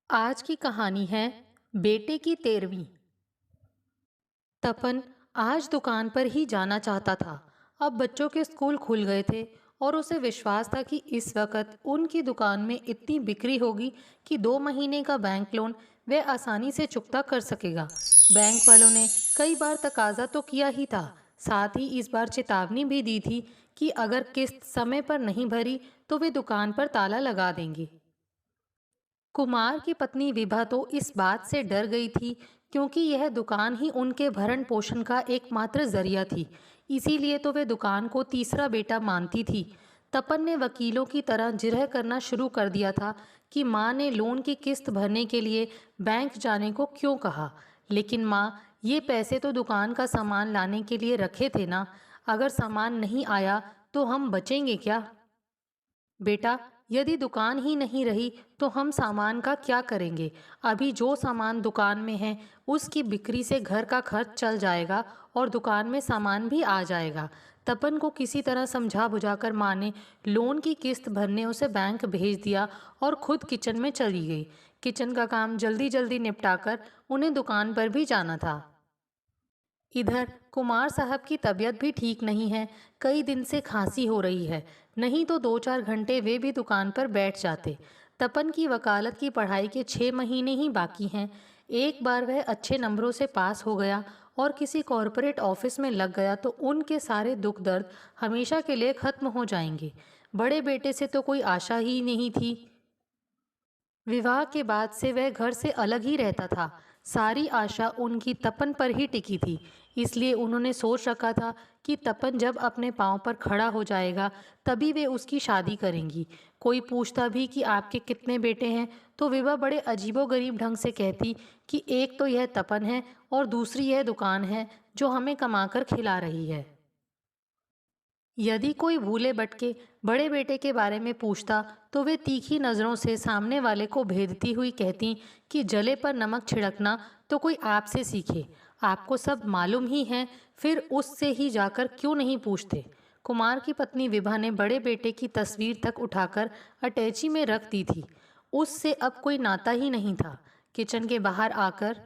आज की कहानी है बेटे की 13वीं। तपन आज दुकान पर ही जाना चाहता था। अब बच्चों के स्कूल खुल गए थे और उसे विश्वास था कि इस वक्त उनकी दुकान में इतनी बिक्री होगी कि 2 महीने का बैंक लोन वह आसानी से चुकता कर सकेगा। बैंक वालों ने कई बार तकाजा तो किया ही था, साथ ही इस बार चेतावनी भी दी थी कि अगर किस्त समय पर नहीं भरी तो वे दुकान पर ताला लगा देंगे। कुमार की पत्नी विभा तो इस बात से डर गई थी, क्योंकि यह दुकान ही उनके भरण पोषण का एकमात्र जरिया थी। इसीलिए तो वे दुकान को तीसरा बेटा मानती थी। तपन ने वकीलों की तरह जिरह करना शुरू कर दिया था कि माँ ने लोन की किस्त भरने के लिए बैंक जाने को क्यों कहा। लेकिन माँ, ये पैसे तो दुकान का सामान लाने के लिए रखे थे ना। अगर सामान नहीं आया तो हम बचेंगे क्या? बेटा, यदि दुकान ही नहीं रही तो हम सामान का क्या करेंगे? अभी जो सामान दुकान में है उसकी बिक्री से घर का खर्च चल जाएगा और दुकान में सामान भी आ जाएगा। तपन को किसी तरह समझा बुझाकर माँ ने लोन की किस्त भरने उसे बैंक भेज दिया और खुद किचन में चली गई। किचन का काम जल्दी जल्दी निपटाकर उन्हें दुकान पर भी जाना था। इधर कुमार साहब की तबीयत भी ठीक नहीं है। कई दिन से खांसी हो रही है। नहीं तो 2-4 घंटे वे भी दुकान पर बैठ जाते। तपन की वकालत की पढ़ाई के 6 महीने ही बाकी हैं। एक बार वह अच्छे नंबरों से पास हो गया और किसी कॉरपोरेट ऑफिस में लग गया तो उनके सारे दुख दर्द हमेशा के लिए खत्म हो जाएंगे। बड़े बेटे से तो कोई आशा ही नहीं थी। विवाह के बाद से वह घर से अलग ही रहता था। सारी आशा उनकी तपन पर ही टिकी थी। इसलिए उन्होंने सोच रखा था कि तपन जब अपने पाँव पर खड़ा हो जाएगा तभी वे उसकी शादी करेंगी। कोई पूछता भी कि आपके कितने बेटे हैं तो विभा बड़े अजीबोगरीब ढंग से कहती कि एक तो यह तपन है और दूसरी यह दुकान है जो हमें कमाकर खिला रही है। यदि कोई भूले भटके बड़े बेटे के बारे में पूछता तो वे तीखी नज़रों से सामने वाले को भेदती हुई कहती कि जले पर नमक छिड़कना तो कोई आपसे सीखे। आपको सब मालूम ही है, फिर उससे ही जाकर क्यों नहीं पूछते? कुमार की पत्नी विभा ने बड़े बेटे की तस्वीर तक उठाकर अटैची में रख दी थी। उससे अब कोई नाता ही नहीं था। किचन के बाहर आकर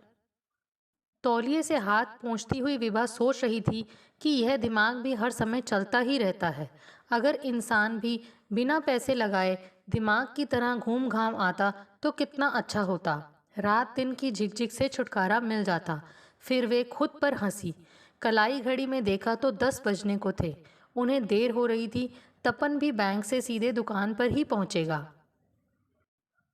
तौलिए से हाथ पोंछती हुई विभा सोच रही थी कि यह दिमाग भी हर समय चलता ही रहता है। अगर इंसान भी बिना पैसे लगाए दिमाग की तरह घूम घाम आता तो कितना अच्छा होता। रात दिन की झिकझिक से छुटकारा मिल जाता। फिर वे खुद पर हंसी। कलाई घड़ी में देखा तो 10 बजने को थे। उन्हें देर हो रही थी। तपन भी बैंक से सीधे दुकान पर ही पहुंचेगा।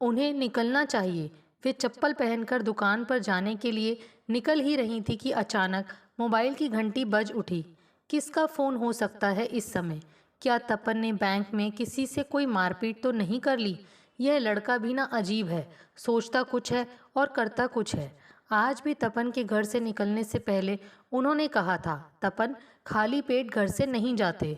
उन्हें निकलना चाहिए। वे चप्पल पहनकर दुकान पर जाने के लिए निकल ही रही थी कि अचानक मोबाइल की घंटी बज उठी। किसका फ़ोन हो सकता है इस समय? क्या तपन ने बैंक में किसी से कोई मारपीट तो नहीं कर ली? यह लड़का भी ना अजीब है, सोचता कुछ है और करता कुछ है। आज भी तपन के घर से निकलने से पहले उन्होंने कहा था, तपन, खाली पेट घर से नहीं जाते,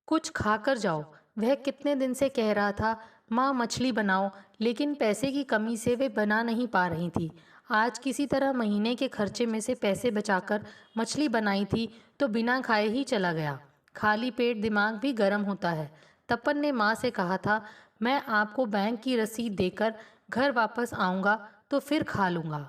कुछ खा कर जाओ। वह कितने दिन से कह रहा था, माँ मछली बनाओ, लेकिन पैसे की कमी से वे बना नहीं पा रही थी। आज किसी तरह महीने के खर्चे में से पैसे बचाकर मछली बनाई थी तो बिना खाए ही चला गया। खाली पेट दिमाग भी गर्म होता है। तपन ने माँ से कहा था, मैं आपको बैंक की रसीद देकर घर वापस आऊँगा तो फिर खा लूँगा।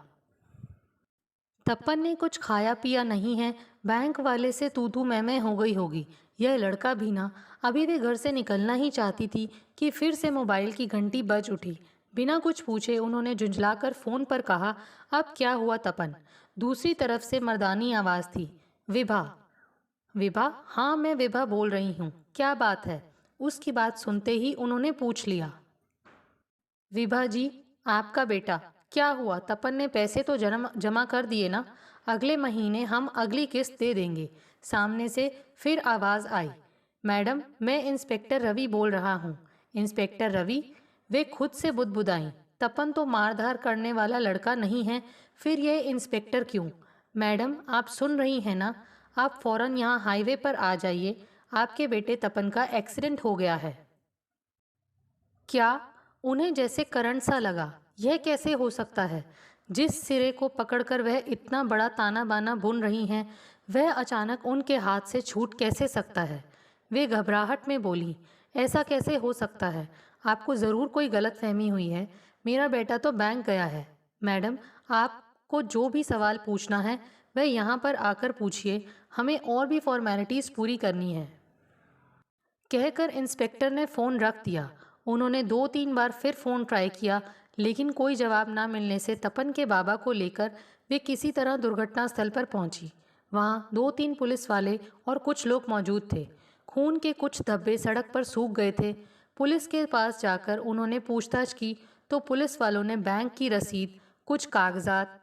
तपन ने कुछ खाया पिया नहीं है। बैंक वाले से तू तू मैं हो गई होगी। यह लड़का भी ना। अभी वे घर से निकलना ही चाहती थी कि फिर से मोबाइल की घंटी बज उठी। बिना कुछ पूछे उन्होंने झुंझलाकर फ़ोन पर कहा, अब क्या हुआ तपन? दूसरी तरफ से मर्दानी आवाज़ थी, विभा। विभा, हाँ मैं विभा बोल रही हूँ, क्या बात है? उसकी बात सुनते ही उन्होंने पूछ लिया, विभा जी, आपका बेटा क्या हुआ? तपन ने पैसे तो जमा जमा कर दिए ना? अगले महीने हम अगली किस्त दे देंगे। सामने से फिर आवाज़ आई, मैडम मैं इंस्पेक्टर रवि बोल रहा हूँ। इंस्पेक्टर रवि? वे खुद से बुदबुदाई। तपन तो मारधार करने वाला लड़का नहीं है, फिर यह इंस्पेक्टर क्यों? मैडम आप सुन रही हैं ना? आप फौरन यहाँ हाईवे पर आ जाइए। आपके बेटे तपन का एक्सीडेंट हो गया है। क्या? उन्हें जैसे करंट सा लगा। यह कैसे हो सकता है? जिस सिरे को पकड़कर वह इतना बड़ा ताना बाना बुन रही हैं, वह अचानक उनके हाथ से छूट कैसे सकता है? वे घबराहट में बोली, ऐसा कैसे हो सकता है? आपको ज़रूर कोई गलतफहमी हुई है। मेरा बेटा तो बैंक गया है। मैडम, आपको जो भी सवाल पूछना है वह यहाँ पर आकर पूछिए, हमें और भी फॉर्मेलिटीज़ पूरी करनी है। कहकर इंस्पेक्टर ने फ़ोन रख दिया। उन्होंने 2-3 बार फिर फ़ोन ट्राई किया, लेकिन कोई जवाब ना मिलने से तपन के बाबा को लेकर वे किसी तरह दुर्घटना स्थल पर पहुंची। वहां 2-3 पुलिस वाले और कुछ लोग मौजूद थे। खून के कुछ धब्बे सड़क पर सूख गए थे। पुलिस के पास जाकर उन्होंने पूछताछ की तो पुलिस वालों ने बैंक की रसीद, कुछ कागजात,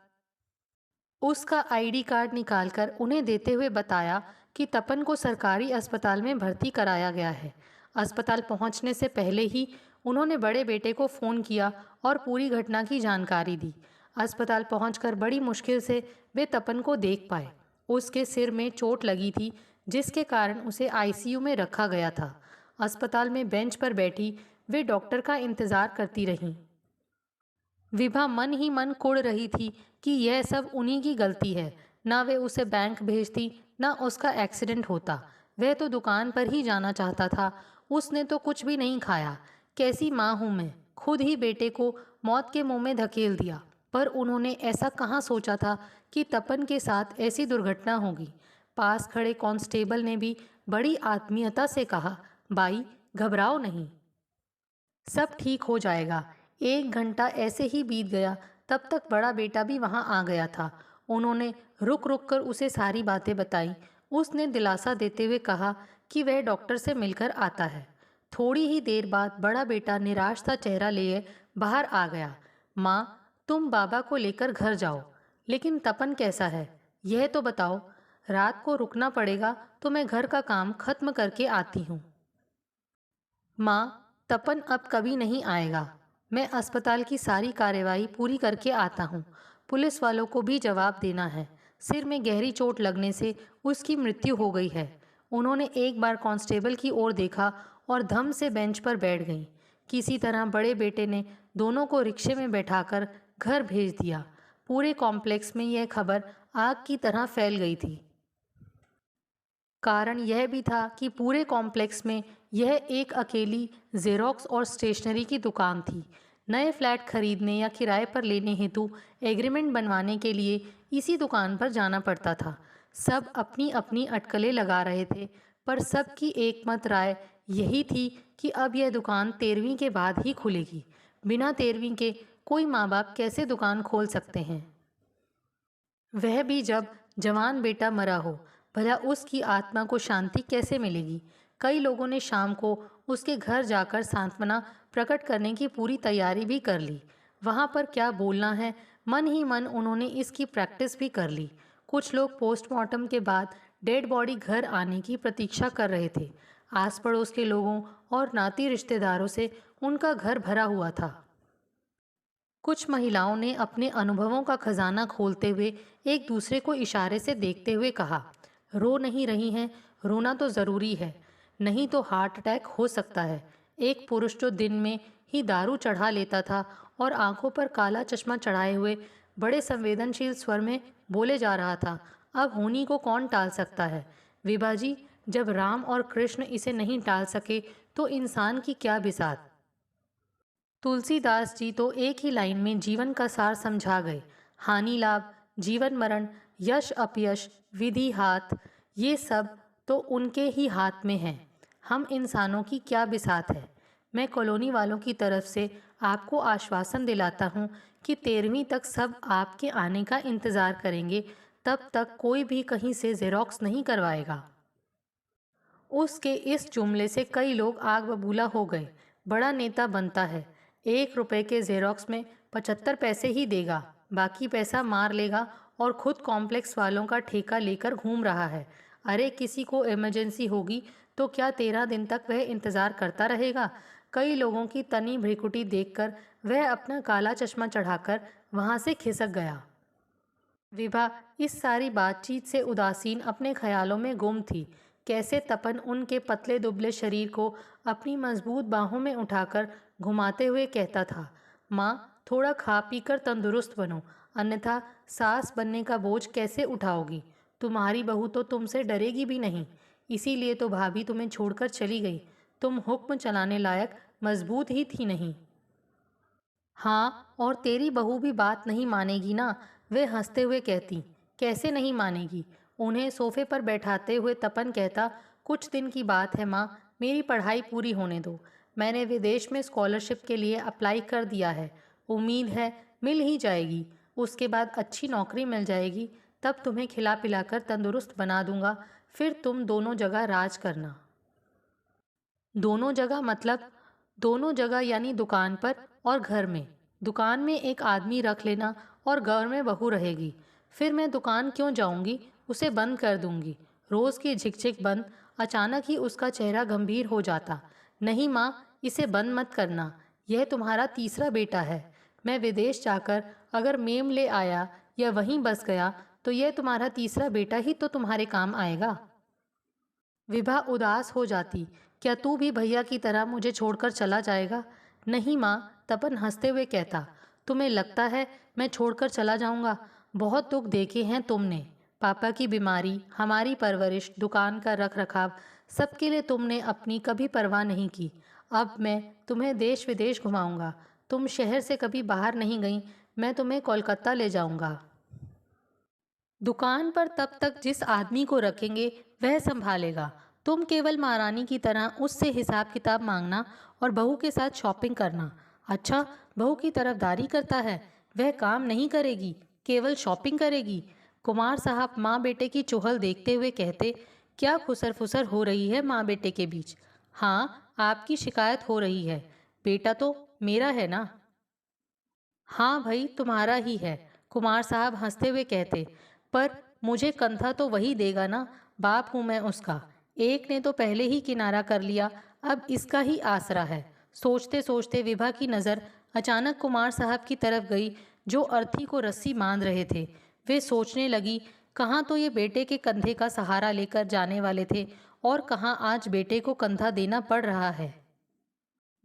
उसका आईडी कार्ड निकालकर उन्हें देते हुए बताया कि तपन को सरकारी अस्पताल में भर्ती कराया गया है। अस्पताल पहुंचने से पहले ही उन्होंने बड़े बेटे को फ़ोन किया और पूरी घटना की जानकारी दी। अस्पताल पहुंचकर बड़ी मुश्किल से वे तपन को देख पाए। उसके सिर में चोट लगी थी, जिसके कारण उसे आईसीयू में रखा गया था। अस्पताल में बेंच पर बैठी वे डॉक्टर का इंतज़ार करती रहीं। विभा मन ही मन कुढ़ रही थी कि यह सब उन्हीं की गलती है। ना वे उसे बैंक भेजती, ना उसका एक्सीडेंट होता। वह तो दुकान पर ही जाना चाहता था। उसने तो कुछ भी नहीं खाया। कैसी माँ हूँ मैं, खुद ही बेटे को मौत के मुंह में धकेल दिया। पर उन्होंने ऐसा कहाँ सोचा था कि तपन के साथ ऐसी दुर्घटना होगी। पास खड़े कांस्टेबल ने भी बड़ी आत्मीयता से कहा, बाई घबराओ नहीं, सब ठीक हो जाएगा। 1 घंटा ऐसे ही बीत गया। तब तक बड़ा बेटा भी वहां आ गया था। उन्होंने रुक रुक कर उसे सारी बातें बताई। उसने दिलासा देते हुए कहा कि वह डॉक्टर से मिलकर आता है। थोड़ी ही देर बाद बड़ा बेटा निराश सा चेहरा लिए बाहर आ गया। माँ, तुम बाबा को लेकर घर जाओ। लेकिन तपन कैसा है, यह तो बताओ। रात को रुकना पड़ेगा तो मैं घर का काम खत्म करके आती हूँ। माँ, तपन अब कभी नहीं आएगा। मैं अस्पताल की सारी कार्यवाही पूरी करके आता हूँ। पुलिस वालों को भी जवाब देना है। सिर में गहरी चोट लगने से उसकी मृत्यु हो गई है। उन्होंने एक बार कांस्टेबल की ओर देखा और धम से बेंच पर बैठ गईं। किसी तरह बड़े बेटे ने दोनों को रिक्शे में बैठाकर घर भेज दिया। पूरे कॉम्प्लेक्स में यह खबर आग की तरह फैल गई थी। कारण यह भी था कि पूरे कॉम्प्लेक्स में यह एक अकेली जेरोक्स और स्टेशनरी की दुकान थी। नए फ्लैट खरीदने या किराए पर लेने हेतु एग्रीमेंट बनवाने के लिए इसी दुकान पर जाना पड़ता था। सब अपनी अपनी अटकलें लगा रहे थे, पर सबकी एकमत राय यही थी कि अब यह दुकान 13वीं के बाद ही खुलेगी। बिना 13वीं के कोई माँ बाप कैसे दुकान खोल सकते हैं, वह भी जब जवान बेटा मरा हो। भला उसकी आत्मा को शांति कैसे मिलेगी। कई लोगों ने शाम को उसके घर जाकर सांत्वना प्रकट करने की पूरी तैयारी भी कर ली। वहाँ पर क्या बोलना है, मन ही मन उन्होंने इसकी प्रैक्टिस भी कर ली। कुछ लोग पोस्टमार्टम के बाद डेड बॉडी घर आने की प्रतीक्षा कर रहे थे। आस पड़ोस के लोगों और नाती रिश्तेदारों से उनका घर भरा हुआ था। कुछ महिलाओं ने अपने अनुभवों का खजाना खोलते हुए एक दूसरे को इशारे से देखते हुए कहा, रो नहीं रही हैं, रोना तो ज़रूरी है, नहीं तो हार्ट अटैक हो सकता है। एक पुरुष जो दिन में ही दारू चढ़ा लेता था और आंखों पर काला चश्मा चढ़ाए हुए बड़े संवेदनशील स्वर में बोले जा रहा था, अब होनी को कौन टाल सकता है। विभा जी, जब राम और कृष्ण इसे नहीं टाल सके तो इंसान की क्या बिसात। तुलसीदास जी तो एक ही लाइन में जीवन का सार समझा गए। हानि लाभ, जीवन मरण, यश अपयश, विधि हाथ, ये सब तो उनके ही हाथ में है। हम इंसानों की क्या बिसात है। मैं कॉलोनी वालों की तरफ से आपको आश्वासन दिलाता हूँ कि 13वीं तक सब आपके आने का इंतज़ार करेंगे। तब तक कोई भी कहीं से जेरोक्स नहीं करवाएगा। उसके इस जुमले से कई लोग आग बबूला हो गए। बड़ा नेता बनता है, 1 रुपए के जेरोक्स में 75 पैसे ही देगा, बाकी पैसा मार लेगा और खुद कॉम्प्लेक्स वालों का ठेका लेकर घूम रहा है। अरे किसी को इमरजेंसी होगी तो क्या 13 दिन तक वह इंतज़ार करता रहेगा। कई लोगों की तनी भ्रिकुटी देखकर वह अपना काला चश्मा चढ़ाकर वहाँ से खिसक गया। विभा इस सारी बातचीत से उदासीन अपने ख्यालों में गुम थी। कैसे तपन उनके पतले दुबले शरीर को अपनी मजबूत बाहों में उठाकर घुमाते हुए कहता था, माँ, थोड़ा खा पी कर तंदुरुस्त बनो, अन्यथा सास बनने का बोझ कैसे उठाओगी। तुम्हारी बहू तो तुमसे डरेगी भी नहीं, इसीलिए तो भाभी तुम्हें छोड़कर चली गई। तुम हुक्म चलाने लायक मजबूत ही थी नहीं। हाँ, और तेरी बहू भी बात नहीं मानेगी ना? वे हंसते हुए कहती। कैसे नहीं मानेगी? उन्हें सोफे पर बैठाते हुए तपन कहता, कुछ दिन की बात है माँ, मेरी पढ़ाई पूरी होने दो। मैंने विदेश में स्कॉलरशिप के लिए अप्लाई कर दिया है। उम्मीद है मिल ही जाएगी। उसके बाद अच्छी नौकरी मिल जाएगी, तब तुम्हें खिला पिलाकर तंदुरुस्त बना दूंगा। फिर तुम दोनों जगह राज करना। दोनों जगह मतलब? दोनों जगह यानी दुकान पर और घर में। दुकान में एक आदमी रख लेना और घर में बहू रहेगी। फिर मैं दुकान क्यों जाऊंगी? उसे बंद कर दूंगी। रोज की झिकझिक बंद। अचानक ही उसका चेहरा गंभीर हो जाता। नहीं माँ, इसे बंद मत करना। यह तुम्हारा तीसरा बेटा है। मैं विदेश जाकर अगर मेम ले आया या वहीं बस गया तो यह तुम्हारा तीसरा बेटा ही तो तुम्हारे काम आएगा। विभा उदास हो जाती। क्या तू भी भैया की तरह मुझे छोड़कर चला जाएगा? नहीं माँ, तपन हंसते हुए कहता। तुम्हें लगता है मैं छोड़कर चला जाऊंगा? बहुत दुख देखे हैं तुमने। पापा की बीमारी, हमारी परवरिश, दुकान का रख रखाव, सबके लिए तुमने अपनी कभी परवाह नहीं की। अब मैं तुम्हें देश विदेश घुमाऊंगा। तुम शहर से कभी बाहर नहीं गई, मैं तुम्हें कोलकाता ले जाऊंगा। दुकान पर तब तक जिस आदमी को रखेंगे वह संभालेगा। तुम केवल महारानी की तरह उससे हिसाब किताब मांगना और बहू के साथ शॉपिंग करना। अच्छा, बहू की तरफदारी करता है? वह काम नहीं करेगी, केवल शॉपिंग करेगी। कुमार साहब माँ बेटे की चुहल देखते हुए कहते, क्या खुसर फुसर हो रही है माँ बेटे के बीच? हाँ, आपकी शिकायत हो रही है। बेटा तो मेरा है ना? हाँ भाई, तुम्हारा ही है। कुमार साहब हंसते हुए कहते, पर मुझे कंधा तो वही देगा ना, बाप हूँ मैं उसका। एक ने तो पहले ही किनारा कर लिया, अब इसका ही आसरा है। सोचते सोचते विभा की नज़र अचानक कुमार साहब की तरफ गई, जो अर्थी को रस्सी बांध रहे थे। वे सोचने लगी, कहाँ तो ये बेटे के कंधे का सहारा लेकर जाने वाले थे और कहाँ आज बेटे को कंधा देना पड़ रहा है।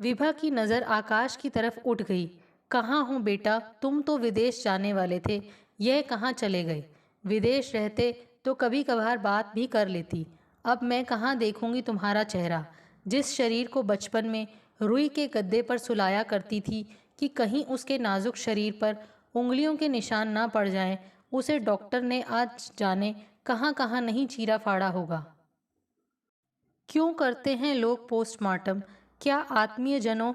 विभा की नज़र आकाश की तरफ उठ गई। कहाँ हो बेटा, तुम तो विदेश जाने वाले थे, यह कहाँ चले गए? विदेश रहते तो कभी कभार बात भी कर लेती। अब मैं कहाँ देखूंगी तुम्हारा चेहरा? जिस शरीर को बचपन में रुई के गद्दे पर सुलाया करती थी कि कहीं उसके नाजुक शरीर पर उंगलियों के निशान ना पड़ जाएं, उसे डॉक्टर ने आज जाने कहाँ कहाँ नहीं चीरा फाड़ा होगा। क्यों करते हैं लोग पोस्टमार्टम? क्या आत्मीयजनों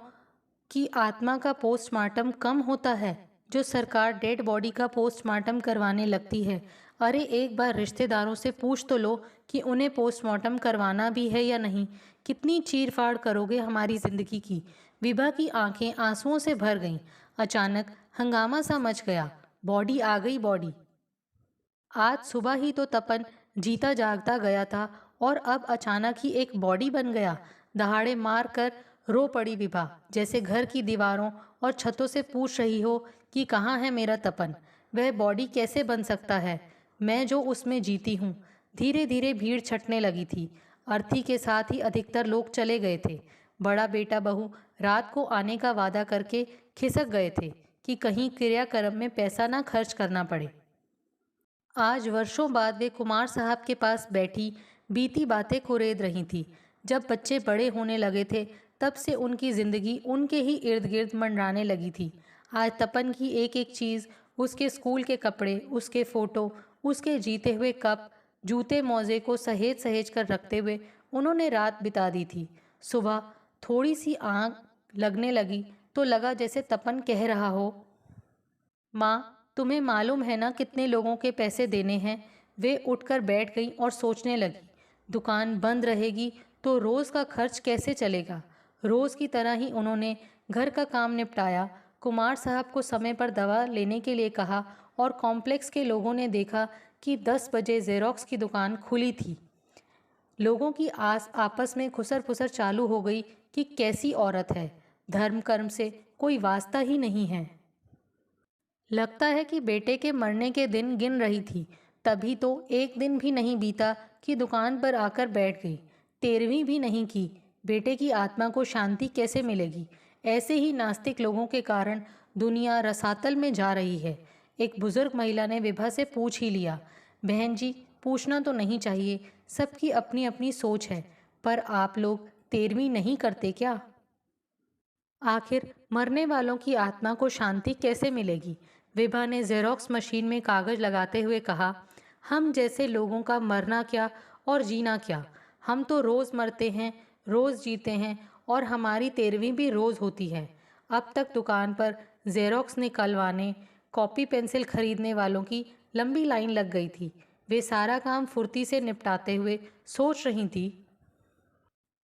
की आत्मा का पोस्टमार्टम कम होता है, जो सरकार डेड बॉडी का पोस्टमार्टम करवाने लगती है? अरे एक बार रिश्तेदारों से पूछ तो लो कि उन्हें पोस्टमार्टम करवाना भी है या नहीं। कितनी चीर फाड़ करोगे हमारी जिंदगी की? विभा की आंखें आंसुओं से भर गईं। अचानक हंगामा सा मच गया। बॉडी आ गई, बॉडी। आज सुबह ही तो तपन जीता जागता गया था और अब अचानक ही एक बॉडी बन गया। दहाड़े मार कर रो पड़ी विभा, जैसे घर की दीवारों और छतों से पूछ रही हो कि कहाँ है मेरा तपन? वह बॉडी कैसे बन सकता है, मैं जो उसमें जीती हूँ? धीरे धीरे भीड़ छटने लगी थी। अर्थी के साथ ही अधिकतर लोग चले गए थे। बड़ा बेटा बहू रात को आने का वादा करके खिसक गए थे कि कहीं क्रियाक्रम में पैसा ना खर्च करना पड़े। आज वर्षों बाद वे कुमार साहब के पास बैठी बीती बातें कुरेद रही थी। जब बच्चे बड़े होने लगे थे, तब से उनकी जिंदगी उनके ही इर्द गिर्द मंडराने लगी थी। आज तपन की एक एक चीज़, उसके स्कूल के कपड़े, उसके फ़ोटो, उसके जीते हुए कप, जूते मोजे को सहेज सहेज कर रखते हुए उन्होंने रात बिता दी थी। सुबह थोड़ी सी आँख लगने लगी तो लगा जैसे तपन कह रहा हो, माँ, तुम्हें मालूम है ना कितने लोगों के पैसे देने हैं? वे उठकर बैठ गई और सोचने लगी, दुकान बंद रहेगी तो रोज़ का खर्च कैसे चलेगा? रोज़ की तरह ही उन्होंने घर का काम निपटाया। कुमार साहब को समय पर दवा लेने के लिए कहा और कॉम्प्लेक्स के लोगों ने देखा कि 10 बजे जेरोक्स की दुकान खुली थी। लोगों की आस आपस में खुसर फुसर चालू हो गई कि कैसी औरत है, धर्म कर्म से कोई वास्ता ही नहीं है। लगता है कि बेटे के मरने के दिन गिन रही थी। तभी तो एक दिन भी नहीं बीता कि दुकान पर आकर बैठ गई। 13वीं भी नहीं की। बेटे की आत्मा को शांति कैसे मिलेगी? ऐसे ही नास्तिक लोगों के कारण दुनिया रसातल में जा रही है। एक बुजुर्ग महिला ने विभा से पूछ ही लिया, बहन जी, पूछना तो नहीं चाहिए, सबकी अपनी अपनी सोच है, पर आप लोग 13वीं नहीं करते क्या? आखिर मरने वालों की आत्मा को शांति कैसे मिलेगी? विभा ने जेरोक्स मशीन में कागज लगाते हुए कहा। हम जैसे लोगों का मरना क्या और जीना क्या? हम तो रोज मरते हैं, रोज जीते हैं और हमारी 13वीं भी रोज होती है। अब तक दुकान पर जेरोक्स निकलवाने, कॉपी पेंसिल खरीदने वालों की लंबी लाइन लग गई थी। वे सारा काम फुर्ती से निपटाते हुए सोच रही थी,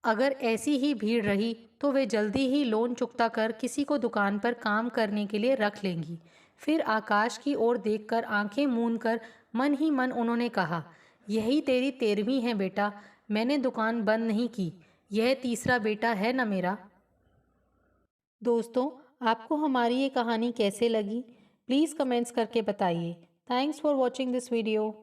अगर ऐसी ही भीड़ रही तो वे जल्दी ही लोन चुकता कर किसी को दुकान पर काम करने के लिए रख लेंगी। फिर आकाश की ओर देखकर आंखें मूंद कर मन ही मन उन्होंने कहा, यही तेरी 13वीं है बेटा, मैंने दुकान बंद नहीं की, यह तीसरा बेटा है ना मेरा। दोस्तों, आपको हमारी ये कहानी कैसे लगी? प्लीज़ कमेंट्स करके बताइए। Thanks for watching this video.